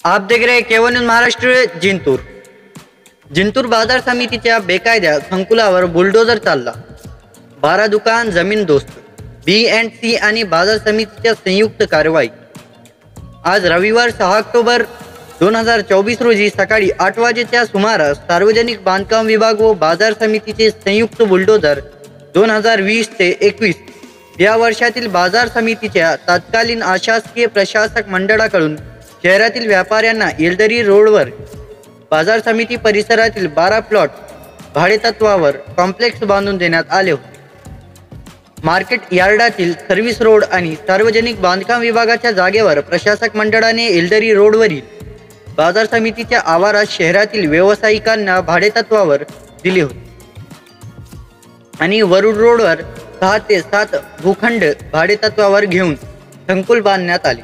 आप देख रहे हैं केवन न्यूज महाराष्ट्र। जिंतूर जिंतूर बाजार समितीच्या बेकायदा संकुलावर बुलडोजर चालला। 12 दुकान जमीन दोस्त। B&C आणि बाजार समितीच्या संयुक्त कारवाई। आज रविवार 6 ऑक्टोबर 2024 रोजी सकाळी 8 वाजेच्या सुमारास सार्वजनिक बांधकाम विभाग व बाजार समितीचे संयुक्त बुलडोजर 2020 ते 21 या वर्षातील बाजार समितीच्या तत्कालीन अशासकीय प्रशासक मंडळाकडून शहरातील व्यापाऱ्यांना येलदरी रोडवर बाजार समिती परिसरातील 12 प्लॉट भाडेतत्वावर कॉम्प्लेक्स बांधून देण्यात आले होते। मार्केट यार्डातील सर्व्हिस रोड आणि सार्वजनिक बांधकाम विभागाच्या जागेवर प्रशासक मंडळाने येलदरी रोडवरील बाजार समितीच्या आवारात शहरातील व्यावसायिकांना भाडेतत्वावर दिले होते आणि वरुड रोडवर 6 ते 7 भूखंड भाडेतत्वावर घेऊन संकुल बांधण्यात आले,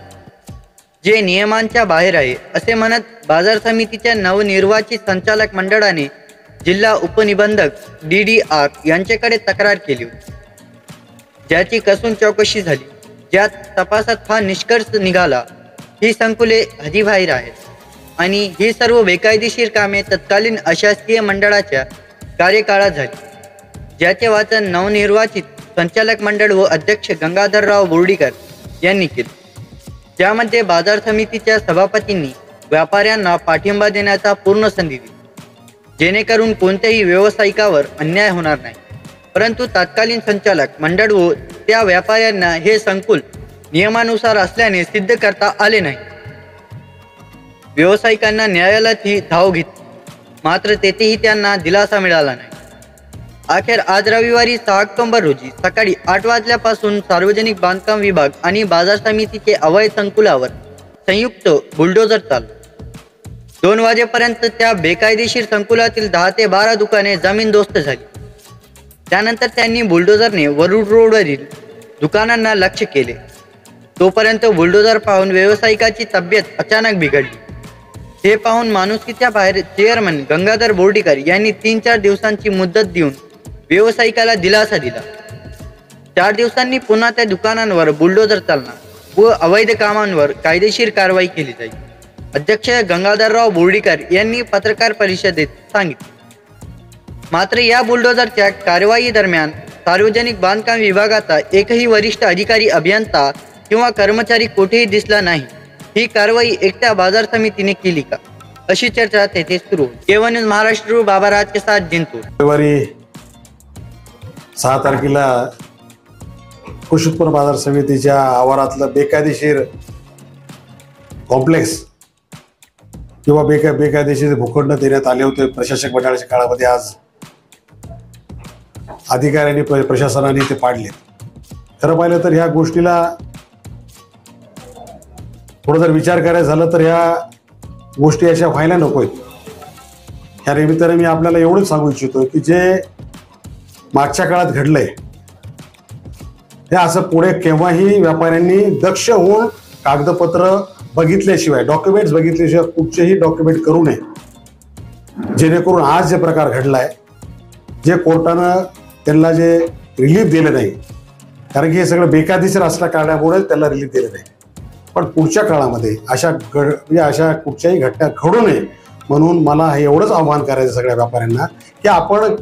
जे नियमांच्या बाहेर आहे असे म्हणत बाजार समितीच्या नवनिर्वाचित संचालक मंडळाने जिल्हा उपनिबंधक DDR यांच्याकडे तक्रार केली होती, ज्याची कसून चौकशी झाली, ज्यात तपासात हा निष्कर्ष निघाला ही संकुले हद्दीबाहेर आहेत आणि ही सर्व बेकायदेशीर कामे तत्कालीन अशासकीय मंडळाच्या कार्यकाळात झाली, ज्याचे वाचन नवनिर्वाचित संचालक मंडळ व अध्यक्ष गंगाधरराव बोर्डीकर यांनी केले, ज्यामध्ये बाजार समितीच्या सभापतींनी व्यापाऱ्यांना पाठिंबा देण्याचा पूर्ण संधी दिली, जेणेकरून कोणत्याही व्यावसायिकावर अन्याय होणार नाही। परंतु तत्कालीन संचालक मंडळ व त्या व्यापाऱ्यांना हे संकुल नियमानुसार असल्याने सिद्ध करता आले नाही। व्यावसायिकांना न्यायालयात ही धाव घेतली, मात्र तेथेही त्यांना दिलासा मिळाला नाही। अखेर आज रविवारी 6 ऑक्टोबर रोजी सकाळी 8 वाजल्यापासून सार्वजनिक बांधकाम विभाग आणि बाजार समितीचे अवैध संकुलावर संयुक्त बुलडोजर चालला। 2 वाजेपर्यंत त्या बेकायदेशीर संकुलातील 10 ते 12 दुकाने जमीनदोस्त झाली। त्यानंतर त्यांनी बुलडोजरने वरुड रोडवरील दुकानांना लक्ष्य केले। तोपर्यंत बुलडोजर पाहून व्यावसायिकाची तब्येत अचानक बिघडली। हे पाहून माणुसकीच्या बाहेर चेअरमन गंगाधर बोर्डीकर यांनी 3-4 दिवसांची मुदत देऊन व्यावसायिकाला दिलासा दिला। 4 दिवसांनी पुन्हा त्या दुकानांवर बुलडोजर चालणार व अवैध कामांवर कायदेशीर कारवाई केली जाईल, अध्यक्ष गंगाधरराव बोर्डीकर यांनी पत्रकार परिषदेत सांगितले। मात्र या बुलडोजरच्या कारवाई दरम्यान सार्वजनिक बांधकाम विभागाचा एकही वरिष्ठ अधिकारी, अभियंता किंवा कर्मचारी कोठेही दिसला नाही। ही कारवाई एकट्या बाजार समितीने केली का, अशी चर्चा तेथे सुरू होती। केवन न्यूज महाराष्ट्र, बाबाराज के साथ जिंतूर। रविवारी 6 तारखेला कृषी उत्पन्न बाजार समितीच्या आवारातलं बेकायदेशीर कॉम्प्लेक्स किंवा बेकायदेशीर भूखंड देण्यात आले होते प्रशासक मंडळाच्या काळामध्ये। आज अधिकाऱ्यांनी प्रशासनाने ते पाडले। खरं पाहिलं तर ह्या गोष्टीला थोडं जर विचार करायचा झालं तर ह्या गोष्टी अशा व्हायला नकोत। ह्या निमित्ताने मी आपल्याला एवढंच सांगू इच्छितो की जे मागच्या काळात घडलंय हे असं पुढे केव्हाही व्यापाऱ्यांनी दक्ष होऊन कागदपत्र बघितल्याशिवाय, डॉक्युमेंट्स बघितल्याशिवाय कुठचेही डॉक्युमेंट करू नये, जेणेकरून आज जे प्रकार घडलाय, जे कोर्टानं त्यांना जे रिलीफ दिलं नाही, कारण की हे सगळं बेकायदेशीर असल्या कारणामुळे त्यांना रिलीफ दिलं नाही, पण पुढच्या काळामध्ये अशा कुठच्याही घटना घडू नये म्हणून मला हे एवढंच आव्हान करायचं सगळ्या व्यापाऱ्यांना की आपण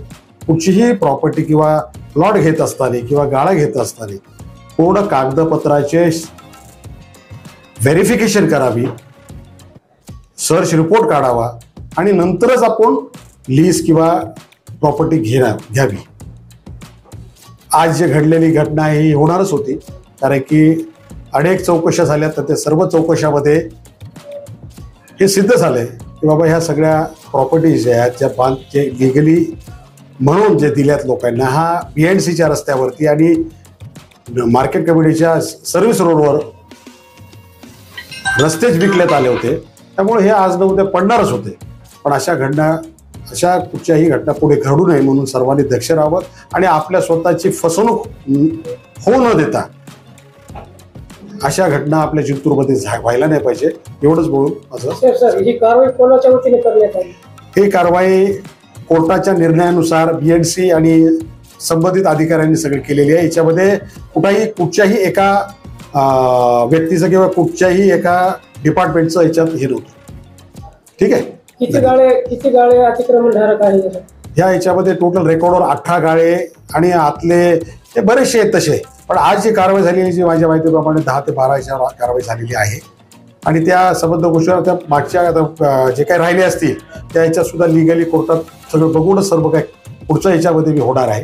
कुठचीही प्रॉपर्टी किंवा प्लॉट घेत असताना किंवा गाळा घेत असताना पूर्ण कागदपत्राचे व्हेरिफिकेशन करावी, सर्च रिपोर्ट काढावा आणि नंतरच आपण लीज किंवा प्रॉपर्टी घ्यावी। आज जे घडलेली घटना ही होणारच होती, कारण की अनेक चौकशा झाल्या, तर त्या सर्व चौकशामध्ये हे सिद्ध झालंय की बाबा ह्या सगळ्या प्रॉपर्टीज ज्या आहेत, जे लिगली म्हणून जे दिल्यात लोकांना, हा B&Cच्या रस्त्यावरती आणि मार्केट कमिटीच्या सर्व्हिस रोडवर रस्तेच विकण्यात आले होते। त्यामुळे हे आज न उद्या पडणारच होते, पण अशा कुठच्याही घटना पुढे घडू नये म्हणून सर्वांनी दक्ष राहावं आणि आपल्या स्वतःची फसवणूक होऊ न देता अशा घटना आपल्या जिंतूरमध्ये व्हायला नाही पाहिजे, एवढंच बोलून असं। ही कारवाई कोणाच्या वतीने करण्यात आली? ही कारवाई कोर्टाच्या निर्णयानुसार B&C आणि संबंधित अधिकाऱ्यांनी सगळी केलेली आहे। याच्यामध्ये कुठच्याही एका व्यक्तीचं किंवा कुठच्याही एका डिपार्टमेंटचं याच्यात हे नव्हतं। ठीक आहे. किती गाळे अतिक्रमण धारक आहे याच्यात? ह्या याच्यामध्ये टोटल रेकॉर्डवर 18 गाळे आणि आतले हे बरेचसे आहेत तसे. पण आज जी कारवाई झालेली जी माझ्या माहितीप्रमाणे 10 ते 12 कारवाई झालेली आहे आणि त्या संबंध गोष्टीवर त्या मागच्या जे काही राहिले असतील त्या याच्यात सुद्धा लिगली कोर्टात सगळं बघूनच सर्व काय पुढच्या याच्यामध्ये मी होणार आहे.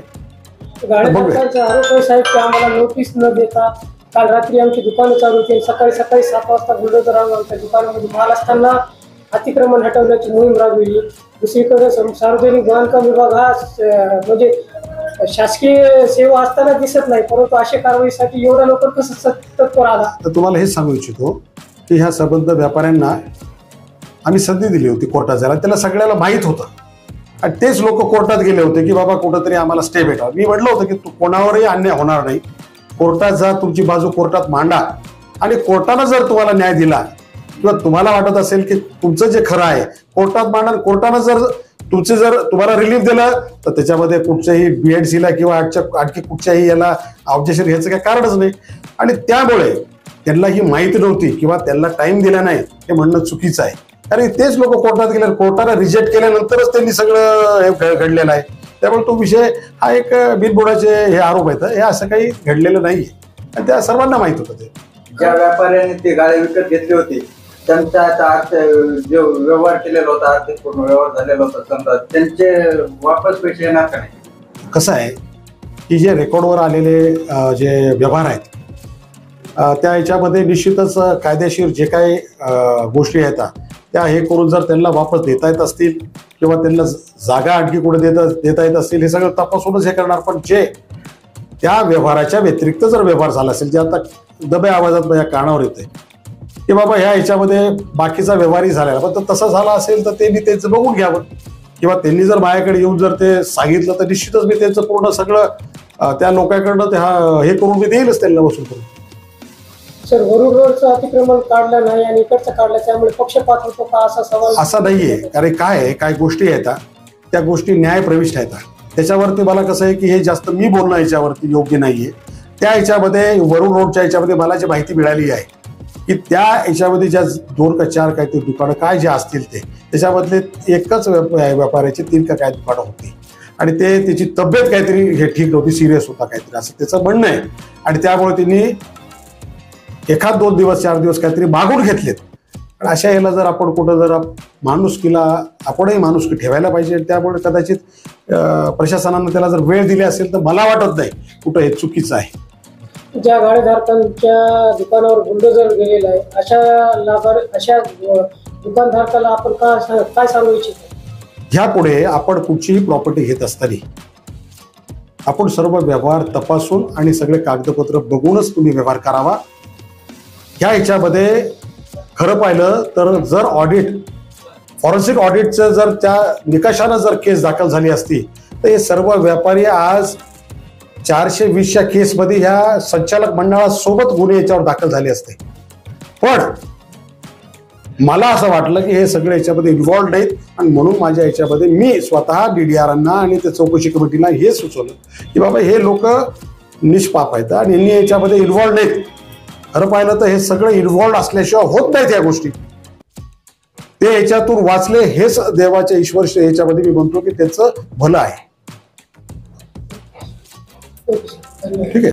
गाळे धारकांचा आरोप आहे साहेब की आम्हाला नोटीस न देता काल रात्री आमची दुकानं चालू होती, सकाळी 7 वाजता बुलडोझर आणून आमच्या दुकानामध्ये माल असताना अतिक्रमण हटवण्याची मोहीम राबविली. दुसरीकडे सार्वजनिक बांधकाम विभाग हा म्हणजे शासकीय सेवा असताना दिसत नाही, परंतु अशा कारवाईसाठी एवढ्या लवकर कसं तत्पर आला? तर तुम्हाला हेच सांगू इच्छितो की ह्या संबंध व्यापाऱ्यांना आम्ही संधी दिली होती कोर्टात जायला, त्याला सगळ्याला माहीत होतं आणि तेच लोक कोर्टात गेले होते की बाबा कुठंतरी आम्हाला स्टे भेटावा. मी म्हटलं होतं की कोणावरही अन्याय होणार नाही, कोर्टात जा, तुमची बाजू कोर्टात मांडा आणि कोर्टानं जर तुम्हाला न्याय दिला किंवा तुम्हाला वाटत असेल की तुमचं जे खरं आहे कोर्टात मांडा, कोर्टानं जर तुम्हाला रिलीफ दिलं तर त्याच्यामध्ये कुठच्याही BNC किंवा आणखी कुठच्याही याला ऑब्जेक्शन घ्यायचं काही कारणच नाही. आणि त्यामुळे त्यांना ही माहिती नव्हती किंवा त्यांना टाइम दिला नाही हे म्हणणं चुकीचं आहे. कारण तेच लोक कोर्टात गेले, कोर्टाने रिजेक्ट केल्यानंतरच त्यांनी सगळं हे घडलेलं आहे. त्यामुळे तो विषय हा एक बिनबुडाचे हे आरोप आहेत, हे असं काही घडलेलं नाहीये आणि त्या सर्वांना माहित होतं. ते ज्या व्यापाऱ्यांनी ते गाळे विकत घेतले होते त्यांचा आता जो व्यवहार केलेला होता, आर्थिक पूर्ण व्यवहार झालेला होता, समजा त्यांचे वापस पैसे येणार का नाही? कसं आहे की जे रेकॉर्डवर आलेले जे व्यवहार आहेत त्या ह्याच्यामध्ये निश्चितच कायदेशीर जे काही गोष्टी आहेत त्या हे करून जर त्यांना वापस देता येत असतील किंवा त्यांना जागा आणखी कुठे देता येत असतील हे सगळं तपासूनच हे करणार. पण जे त्या व्यवहाराच्या व्यतिरिक्त जर व्यवहार झाला असेल, जे आता दबे आवाजात माझ्या कानावर येते की बाबा ह्या ह्याच्यामध्ये बाकीचा व्यवहारही झालेला, पण तसं झाला असेल तर त्यांनी त्यांचं बघून घ्यावं किंवा त्यांनी जर माझ्याकडे येऊन जर ते सांगितलं तर निश्चितच मी त्यांचं पूर्ण सगळं त्या लोकांकडनं ते हे करून मी देईलच त्यांना वसूल करून. सर, वरुड रोडचं अतिक्रमण काढलं नाही आणि इकडचं काढलं, त्यामुळे पक्षपात होतो का असा सवाल? असा नाहीये. कारण काय गोष्टी आहेत त्या गोष्टी न्यायप्रविष्ट आहेत. त्याच्यावरती मला कसं आहे की हे जास्त मी बोलणं याच्यावरती योग्य नाहीये. त्या ह्याच्यामध्ये वरुड रोडच्या ह्याच्यामध्ये मला जी माहिती मिळाली आहे की त्या ह्याच्यामध्ये ज्या 2 का 4 काहीतरी दुकानं काय जे असतील त्याच्यामधले एकच व्यापाऱ्याची 3 का काय दुकानं होती आणि त्याची तब्येत काहीतरी हे ठीक नव्हती, सिरियस होता काहीतरी असं त्याचं म्हणणं आहे. आणि त्यामुळे त्यांनी 1-2 दिवस 4 दिवस काहीतरी मागून घेतलेत. पण अशा याला जर आपण कुठं जर माणुसकीला आपणही माणुसकी ठेवायला पाहिजे. त्यामुळे कदाचित प्रशासनानं त्याला जर वेळ दिली असेल तर मला वाटत नाही कुठं हे चुकीचं आहे. ज्या गाळेधारकांच्या दुकानावर बुलडोझर गेलेला आहे अशा दुकानधारकाला आपण काय सांगू इच्छितो? ह्यापुढे आपण कुठचीही प्रॉपर्टी घेत असताना आपण सर्व व्यवहार तपासून आणि सगळे कागदपत्र बघूनच तुम्ही व्यवहार करावा. ह्या ह्याच्यामध्ये खरं पाहिलं तर जर फॉरेन्सिक ऑडिटचं जर त्या निकषानं जर केस दाखल झाली असती तर हे सर्व व्यापारी आज 420च्या केसमध्ये ह्या संचालक मंडळासोबत गुन्हे याच्यावर दाखल झाले असते. पण मला असं वाटलं की हे सगळे याच्यामध्ये इन्व्हॉल्ड आहेत आणि म्हणून माझ्या याच्यामध्ये मी स्वतः DDRना आणि त्या चौकशी कमिटीला हे सुचवलं की बाबा हे लोक निष्पाप आहेत आणि यांनी याच्यामध्ये इन्व्हॉल्ड नाहीत. खरं पाहिलं तर हे सगळं इन्व्हॉल्ड असल्याशिवाय होत नाहीत या गोष्टी. ते याच्यातून वाचले हेच देवाच्या ईश्वर याच्यामध्ये मी म्हणतो की त्याचं भलं आहे. धन्यवाद. ठीक आहे.